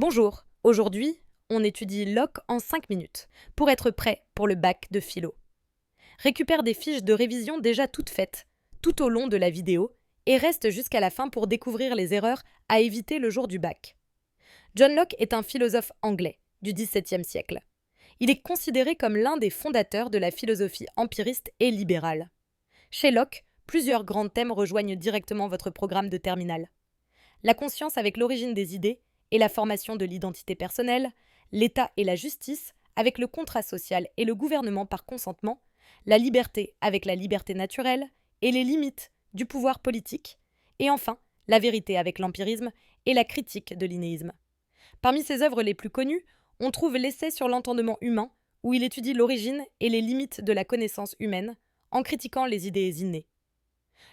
Bonjour, aujourd'hui, on étudie Locke en 5 minutes pour être prêt pour le bac de philo. Récupère des fiches de révision déjà toutes faites tout au long de la vidéo et reste jusqu'à la fin pour découvrir les erreurs à éviter le jour du bac. John Locke est un philosophe anglais du XVIIe siècle. Il est considéré comme l'un des fondateurs de la philosophie empiriste et libérale. Chez Locke, plusieurs grands thèmes rejoignent directement votre programme de terminale. La conscience avec l'origine des idées et la formation de l'identité personnelle, l'État et la justice avec le contrat social et le gouvernement par consentement, la liberté avec la liberté naturelle et les limites du pouvoir politique, et enfin la vérité avec l'empirisme et la critique de l'innéisme. Parmi ses œuvres les plus connues, on trouve l'essai sur l'entendement humain, où il étudie l'origine et les limites de la connaissance humaine en critiquant les idées innées.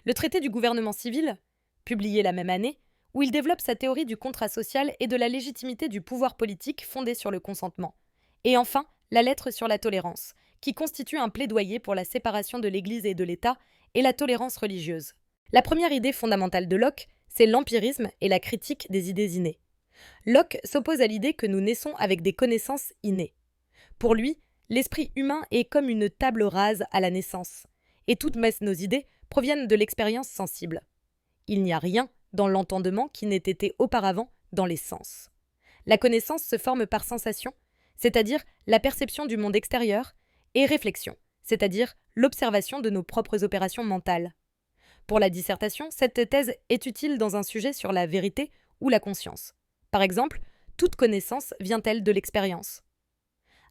Le traité du gouvernement civil, publié la même année, où il développe sa théorie du contrat social et de la légitimité du pouvoir politique fondée sur le consentement. Et enfin, la lettre sur la tolérance, qui constitue un plaidoyer pour la séparation de l'Église et de l'État et la tolérance religieuse. La première idée fondamentale de Locke, c'est l'empirisme et la critique des idées innées. Locke s'oppose à l'idée que nous naissons avec des connaissances innées. Pour lui, l'esprit humain est comme une table rase à la naissance, et toutes nos idées proviennent de l'expérience sensible. Il n'y a rien dans l'entendement qui n'ait été auparavant dans les sens. La connaissance se forme par sensation, c'est-à-dire la perception du monde extérieur, et réflexion, c'est-à-dire l'observation de nos propres opérations mentales. Pour la dissertation, cette thèse est utile dans un sujet sur la vérité ou la conscience. Par exemple, toute connaissance vient-elle de l'expérience?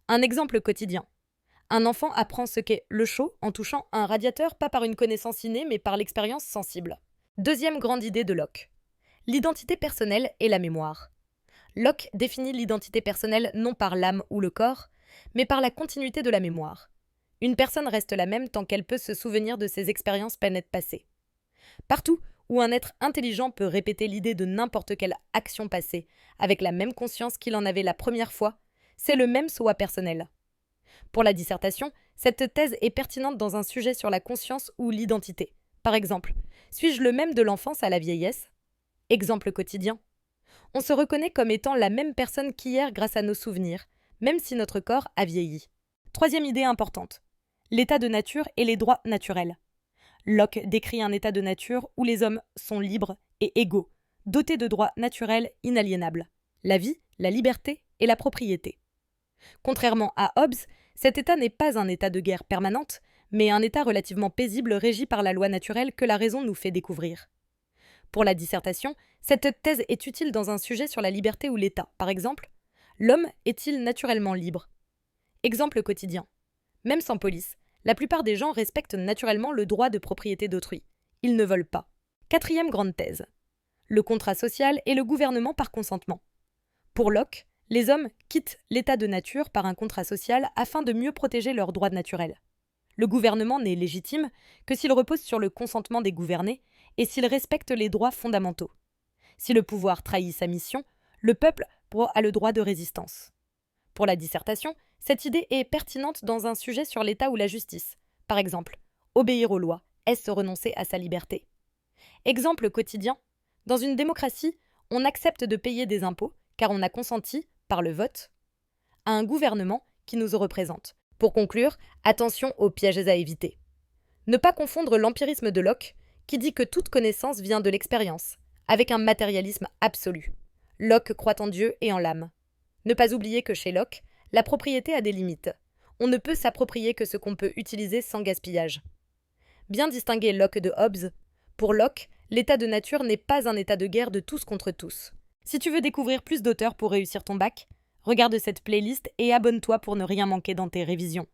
Un exemple quotidien. Un enfant apprend ce qu'est le chaud en touchant un radiateur pas par une connaissance innée mais par l'expérience sensible. Deuxième grande idée de Locke. L'identité personnelle et la mémoire. Locke définit l'identité personnelle non par l'âme ou le corps, mais par la continuité de la mémoire. Une personne reste la même tant qu'elle peut se souvenir de ses expériences passées. Partout où un être intelligent peut répéter l'idée de n'importe quelle action passée, avec la même conscience qu'il en avait la première fois, c'est le même soi personnel. Pour la dissertation, cette thèse est pertinente dans un sujet sur la conscience ou l'identité. Par exemple, suis-je le même de l'enfance à la vieillesse? Exemple quotidien. On se reconnaît comme étant la même personne qu'hier grâce à nos souvenirs, même si notre corps a vieilli. Troisième idée importante. L'état de nature et les droits naturels. Locke décrit un état de nature où les hommes sont libres et égaux, dotés de droits naturels inaliénables. La vie, la liberté et la propriété. Contrairement à Hobbes, cet état n'est pas un état de guerre permanente, mais un état relativement paisible régi par la loi naturelle que la raison nous fait découvrir. Pour la dissertation, cette thèse est utile dans un sujet sur la liberté ou l'État. Par exemple, l'homme est-il naturellement libre? Exemple quotidien. Même sans police, la plupart des gens respectent naturellement le droit de propriété d'autrui. Ils ne volent pas. Quatrième grande thèse. Le contrat social et le gouvernement par consentement. Pour Locke, les hommes quittent l'état de nature par un contrat social afin de mieux protéger leurs droits naturels. Le gouvernement n'est légitime que s'il repose sur le consentement des gouvernés et s'il respecte les droits fondamentaux. Si le pouvoir trahit sa mission, le peuple a le droit de résistance. Pour la dissertation, cette idée est pertinente dans un sujet sur l'État ou la justice. Par exemple, obéir aux lois, est-ce renoncer à sa liberté? Exemple quotidien, dans une démocratie, on accepte de payer des impôts car on a consenti, par le vote, à un gouvernement qui nous représente. Pour conclure, attention aux pièges à éviter. Ne pas confondre l'empirisme de Locke, qui dit que toute connaissance vient de l'expérience, avec un matérialisme absolu. Locke croit en Dieu et en l'âme. Ne pas oublier que chez Locke, la propriété a des limites. On ne peut s'approprier que ce qu'on peut utiliser sans gaspillage. Bien distinguer Locke de Hobbes. Pour Locke, l'état de nature n'est pas un état de guerre de tous contre tous. Si tu veux découvrir plus d'auteurs pour réussir ton bac, regarde cette playlist et abonne-toi pour ne rien manquer dans tes révisions.